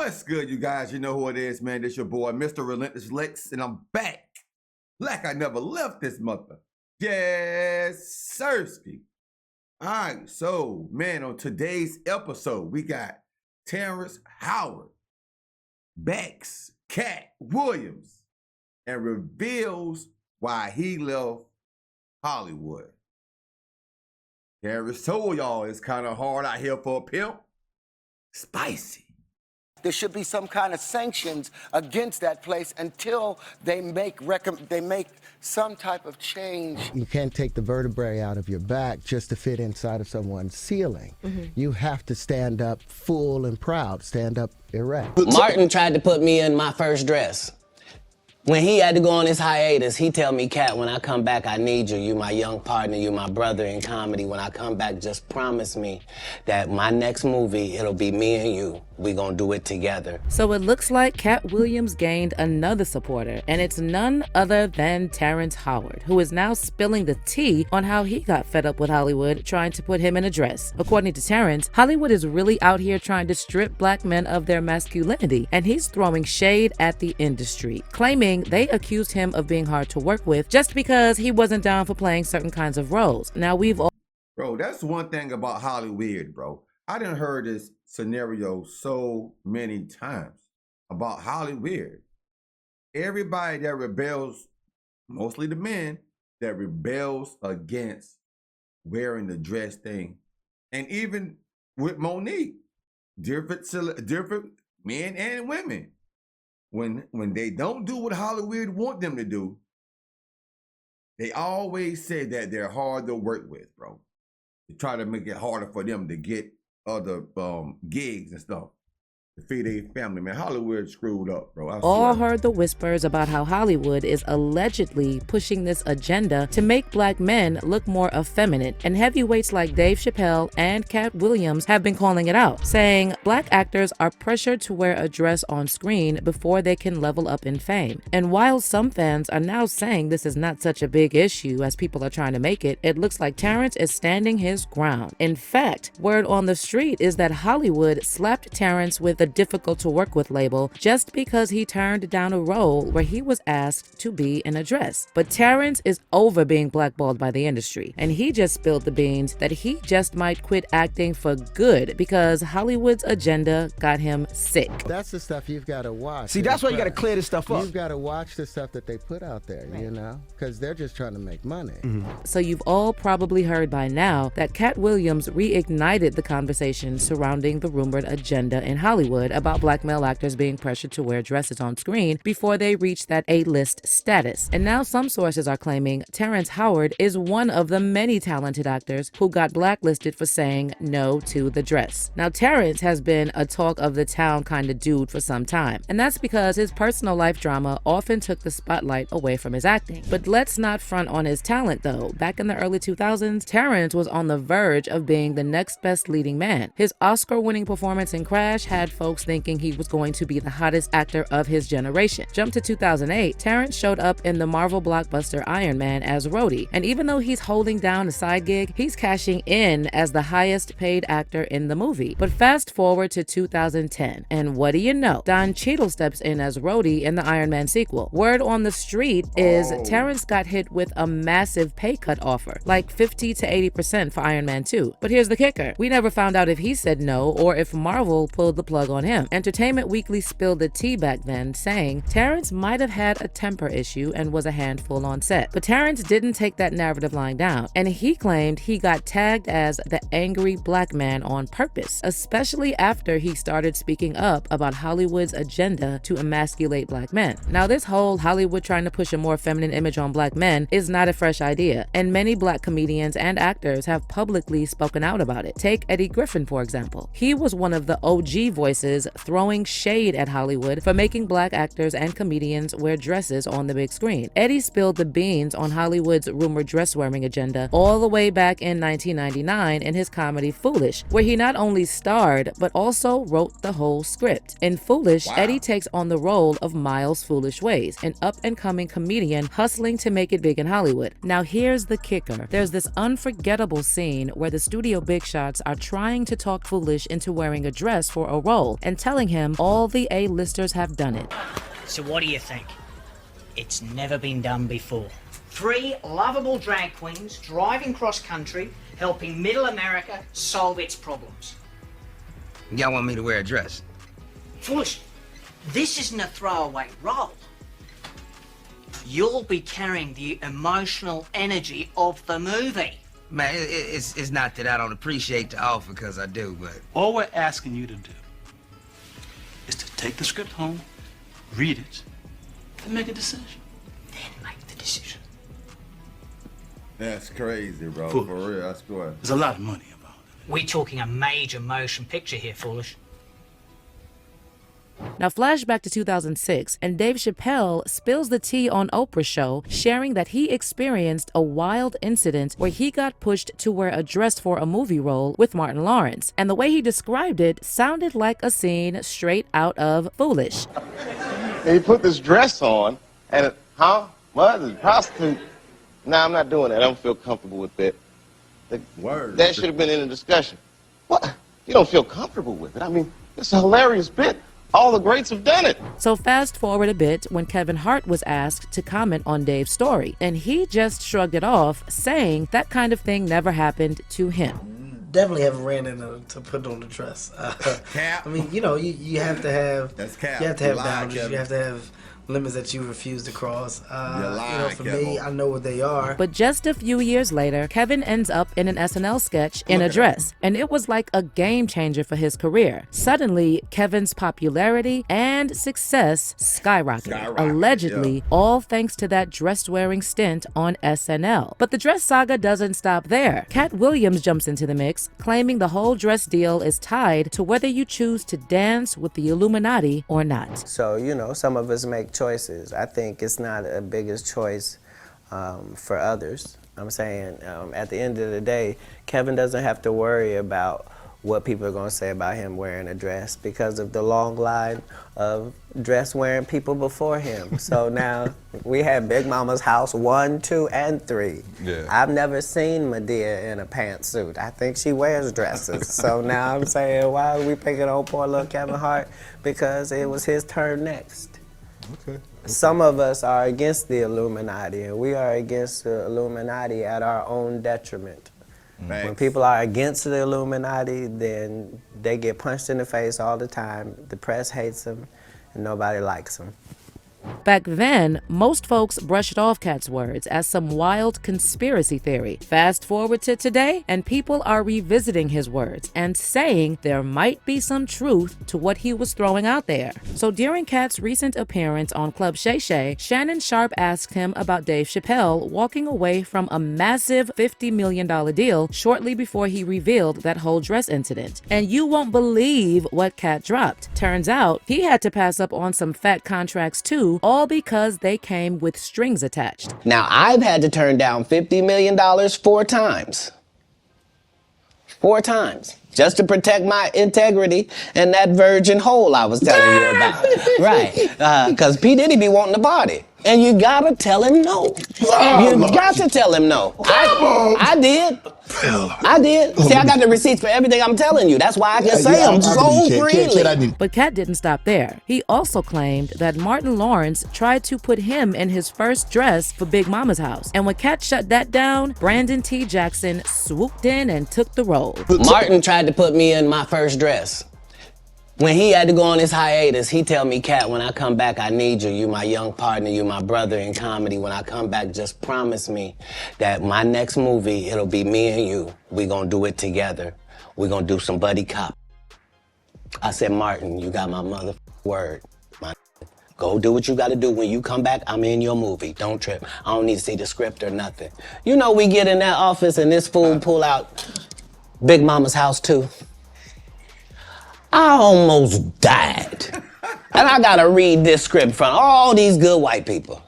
What's good, you guys? You know who it is, man. This your boy, Mr. Relentless Lex, and I'm back like I never left this mother. Yes, Sirski. All right, so, man, on today's episode, we got Terrence Howard, Bex, Katt Williams, and reveals why he left Hollywood. Terrence told y'all it's kind of hard out here for a pimp. Spicy. There should be some kind of sanctions against that place until they make some type of change. You can't take the vertebrae out of your back just to fit inside of someone's ceiling. You have to stand up full and proud, stand up erect. Martin tried to put me in my first dress. When he had to go on his hiatus, he tell me, Katt, when I come back, I need you. You my young partner, you my brother in comedy. When I come back, just promise me that my next movie, it'll be me and you. We gonna do it together. So it looks like Katt Williams gained another supporter, and it's none other than Terrence Howard, who is now spilling the tea on how he got fed up with Hollywood trying to put him in a dress. According to Terrence, Hollywood is really out here trying to strip black men of their masculinity, and he's throwing shade at the industry, claiming they accused him of being hard to work with just because he wasn't down for playing certain kinds of roles. Now we've all— Bro, that's one thing about Hollywood, bro. I done heard this scenario so many times about Hollywood. Everybody that rebels, mostly the men, that rebels against wearing the dress thing. And even with Monique, different men and women. When they don't do what Hollywood want them to do, they always say that they're hard to work with, bro. They try to make it harder for them to get other gigs and stuff to feed their family. Man, Hollywood screwed up, bro. all heard the whispers about how Hollywood is allegedly pushing this agenda to make black men look more effeminate, and heavyweights like Dave Chappelle and Katt Williams have been calling it out, saying black actors are pressured to wear a dress on screen before they can level up in fame. And while some fans are now saying this is not such a big issue as people are trying to make it, it looks like Terrence is standing his ground. In fact, word on the street is that Hollywood slapped Terrence with the difficult to work with label just because he turned down a role where he was asked to be in a dress. But Terrence is over being blackballed by the industry, and he just spilled the beans that he just might quit acting for good because Hollywood's agenda got him sick. That's the stuff you've got to watch. See, that's why you got to clear this stuff up. You've got to watch the stuff that they put out there, you know, because they're just trying to make money. So you've all probably heard by now that Katt Williams reignited the conversation surrounding the rumored agenda in Hollywood about black male actors being pressured to wear dresses on screen before they reach that A-list status. And now some sources are claiming Terrence Howard is one of the many talented actors who got blacklisted for saying no to the dress. Now Terrence has been a talk of the town kind of dude for some time, and that's because his personal life drama often took the spotlight away from his acting. But let's not front on his talent though. Back in the early 2000s, Terrence was on the verge of being the next best leading man. His Oscar-winning performance in Crash had folks thinking he was going to be the hottest actor of his generation. Jump to 2008, Terrence showed up in the Marvel blockbuster Iron Man as Rhodey, and even though he's holding down a side gig, he's cashing in as the highest paid actor in the movie. But fast forward to 2010, and what do you know? Don Cheadle steps in as Rhodey in the Iron Man sequel. Word on the street is Terrence got hit with a massive pay cut offer, like 50 to 80% for Iron Man 2. But here's the kicker. We never found out if he said no or if Marvel pulled the plug on him. Entertainment Weekly spilled the tea back then, saying Terrence might have had a temper issue and was a handful on set. But Terrence didn't take that narrative lying down, and he claimed he got tagged as the angry black man on purpose, especially after he started speaking up about Hollywood's agenda to emasculate black men. Now, this whole Hollywood trying to push a more feminine image on black men is not a fresh idea, and many black comedians and actors have publicly spoken out about it. Take Eddie Griffin, for example. He was one of the OG voices throwing shade at Hollywood for making black actors and comedians wear dresses on the big screen. Eddie spilled the beans on Hollywood's rumored dress-wearing agenda all the way back in 1999 in his comedy Foolish, where he not only starred, but also wrote the whole script. In Foolish, Eddie takes on the role of Miles Foolish Ways, an up-and-coming comedian hustling to make it big in Hollywood. Now here's the kicker. There's this unforgettable scene where the studio big shots are trying to talk Foolish into wearing a dress for a role, role and telling him all the A-listers have done it. So what do you think? It's never been done before. 3 lovable drag queens driving cross-country, helping Middle America solve its problems. Y'all want me to wear a dress? Foolish. This isn't a throwaway role. You'll be carrying the emotional energy of the movie. Man, it's not that I don't appreciate the offer, because I do, but... All we're asking you to do is to take the script home, read it, and make a decision. Then make the decision. That's crazy, bro. Foolish. For real, that's good. There's a lot of money involved. We're talking a major motion picture here, Foolish. Now, flashback to 2006, and Dave Chappelle spills the tea on Oprah's show, sharing that he experienced a wild incident where he got pushed to wear a dress for a movie role with Martin Lawrence. And the way he described it sounded like a scene straight out of Foolish. And he put this dress on, and what? The prostitute? Nah, I'm not doing that. I don't feel comfortable with that. That should have been in the discussion. What? You don't feel comfortable with it? I mean, it's a hilarious bit. All the greats have done it. So fast forward a bit when Kevin Hart was asked to comment on Dave's story, and he just shrugged it off, saying that kind of thing never happened to him. Definitely haven't ran into to put on the dress. Cap. I mean, you know, you have to have. That's cap. You have to have You lied, boundaries. Kevin. You have to have limits that you refuse to cross. lied, For Kevin. me, I know what they are. But just a few years later, Kevin ends up in an SNL sketch in a dress, and it was like a game changer for his career. Suddenly, Kevin's popularity and success skyrocketed, allegedly all thanks to that dress-wearing stint on SNL. But the dress saga doesn't stop there. Katt Williams jumps into the mix, claiming the whole dress deal is tied to whether you choose to dance with the Illuminati or not. So, you know, some of us make choices. I think it's not a biggest choice for others. I'm saying at the end of the day, Kevin doesn't have to worry about what people are going to say about him wearing a dress because of the long line of dress-wearing people before him. So now we have Big Mama's house 1, 2, and 3. Yeah. I've never seen Medea in a pantsuit. I think she wears dresses. So now I'm saying, why are we picking on poor little Kevin Hart? Because it was his turn next. Okay. Some of us are against the Illuminati, and we are against the Illuminati at our own detriment. Thanks. When people are against the Illuminati, then they get punched in the face all the time. The press hates them, and nobody likes them. Back then, most folks brushed off Katt's words as some wild conspiracy theory. Fast forward to today, and people are revisiting his words and saying there might be some truth to what he was throwing out there. So during Katt's recent appearance on Club Shay Shay, Shannon Sharpe asked him about Dave Chappelle walking away from a massive $50 million deal shortly before he revealed that whole dress incident. And you won't believe what Katt dropped. Turns out, he had to pass up on some fat contracts too, all because they came with strings attached. Now, I've had to turn down $50 million 4 times. 4 times. Just to protect my integrity and that virgin hole I was telling you about. Right. Because P. Diddy be wanting to party. And you gotta tell him no. You got to tell him no. I did. I did. See, I got the receipts for everything I'm telling you. That's why I can say them so freely. But Katt didn't stop there. He also claimed that Martin Lawrence tried to put him in his first dress for Big Mama's house. And when Katt shut that down, Brandon T. Jackson swooped in and took the role. Martin tried to put me in my first dress. When he had to go on his hiatus, he tell me, Katt, when I come back, I need you. You my young partner, you my brother in comedy. When I come back, just promise me that my next movie, it'll be me and you. We gonna do it together. We gonna do some buddy cop. I said, Martin, you got my mother word. Go do what you gotta do. When you come back, I'm in your movie. Don't trip. I don't need to see the script or nothing. You know, we get in that office and this fool pull out Big Mama's House 2. I almost died. And I gotta read this script from all these good white people.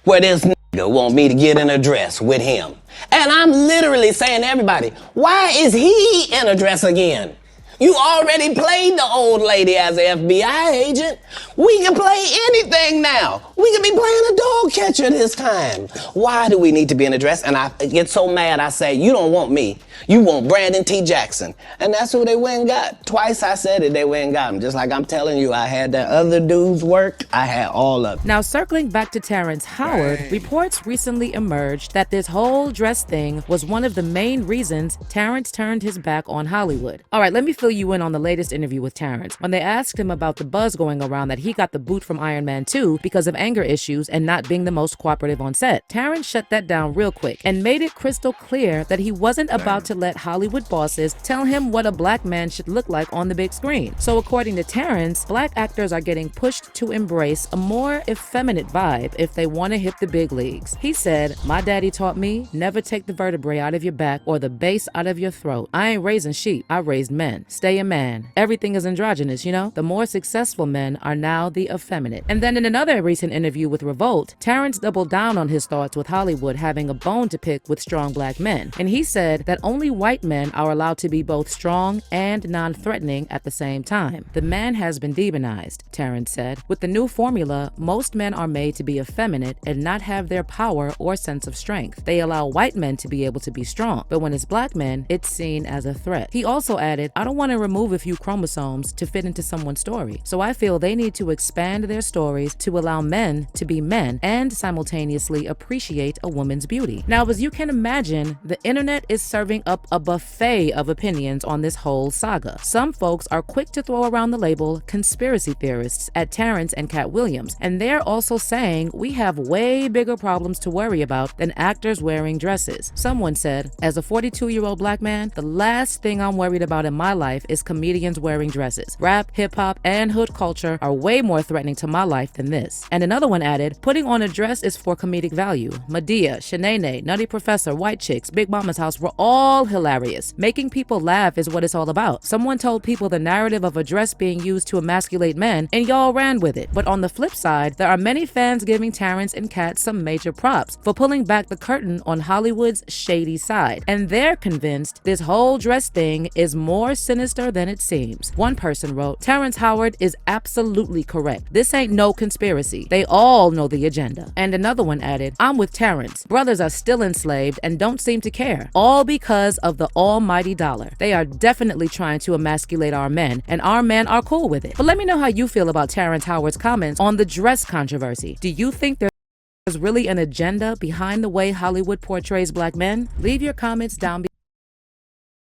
Where this nigga want me to get in a dress with him. And I'm literally saying to everybody, why is he in a dress again? You already played the old lady as an FBI agent. We can play anything now. We can be playing a dog catcher this time. Why do we need to be in a dress? And I get so mad, I say, you don't want me. You want Brandon T. Jackson. And that's who they went and got. Twice I said it, they went and got him. Just like I'm telling you, I had that other dude's work. I had all of it. Now, circling back to Terrence Howard, reports recently emerged that this whole dress thing was one of the main reasons Terrence turned his back on Hollywood. All right, let me fill you in on the latest interview with Terrence. When they asked him about the buzz going around that he got the boot from Iron Man 2 because of anger issues and not being the most cooperative on set, Terrence shut that down real quick and made it crystal clear that he wasn't about to let Hollywood bosses tell him what a black man should look like on the big screen. So according to Terrence, black actors are getting pushed to embrace a more effeminate vibe if they want to hit the big leagues. He said, "My daddy taught me never take the vertebrae out of your back or the bass out of your throat. I ain't raising sheep, I raised men. Stay a man. Everything is androgynous, you know? The more successful men are now the effeminate." And then in another recent interview with Revolt, Terrence doubled down on his thoughts with Hollywood having a bone to pick with strong black men. And he said that only white men are allowed to be both strong and non-threatening at the same time. "The man has been demonized," Terrence said. "With the new formula, most men are made to be effeminate and not have their power or sense of strength. They allow white men to be able to be strong, but when it's black men, it's seen as a threat." He also added, "I don't want to remove a few chromosomes to fit into someone's story, so I feel they need to expand their stories to allow men to be men and simultaneously appreciate a woman's beauty." Now, as you can imagine, the internet is serving up a buffet of opinions on this whole saga. Some folks are quick to throw around the label conspiracy theorists at Terrence and Katt Williams, and they're also saying we have way bigger problems to worry about than actors wearing dresses. Someone said, "As a 42-year-old black man, the last thing I'm worried about in my life is comedians wearing dresses. Rap, hip-hop, and hood culture are way more threatening to my life than this." And another one added, "Putting on a dress is for comedic value. Madea, Shanae, Nutty Professor, White Chicks, Big Mama's House were all hilarious. Making people laugh is what it's all about. Someone told people the narrative of a dress being used to emasculate men, and y'all ran with it." But on the flip side, there are many fans giving Terrence and Katt some major props for pulling back the curtain on Hollywood's shady side. And they're convinced this whole dress thing is more sinister than it seems. One person wrote, "Terrence Howard is absolutely correct. This ain't no conspiracy. They all know the agenda." And another one added, "I'm with Terrence. Brothers are still enslaved and don't seem to care. All because of the almighty dollar. They are definitely trying to emasculate our men, and our men are cool with it." But let me know how you feel about Terrence Howard's comments on the dress controversy. Do you think there's really an agenda behind the way Hollywood portrays black men? Leave your comments down below.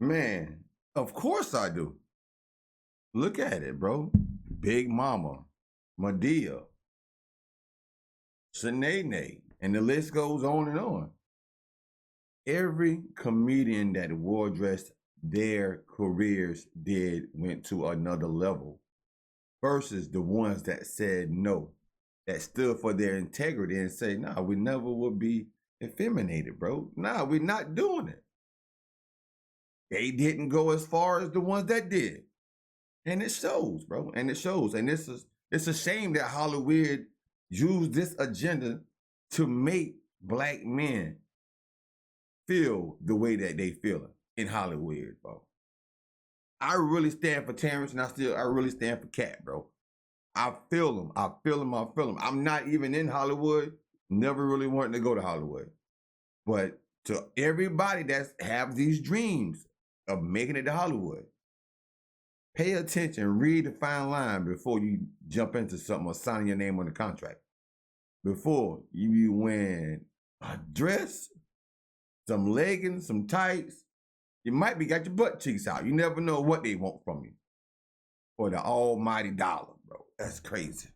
Man, of course I do. Look at it, bro. Big Mama, Madea, Shanae, and the list goes on and on. Every comedian that wore dress, their careers went to another level versus the ones that said no, that stood for their integrity and say, "Nah, we never will be effeminated, bro. Nah, we're not doing it." They didn't go as far as the ones that did. And it shows, bro. And it shows. And it's a shame that Hollywood used this agenda to make black men feel the way that they feel in Hollywood, bro. I really stand for Terrence, and I really stand for Katt, bro. I feel them. I feel them. I'm not even in Hollywood. Never really wanted to go to Hollywood. But to everybody that have these dreams of making it to Hollywood, pay attention, read the fine line before you jump into something or sign your name on the contract. Before you be wearing a dress, some leggings, some tights, you might be got your butt cheeks out. You never know what they want from you for the almighty dollar, bro. That's crazy.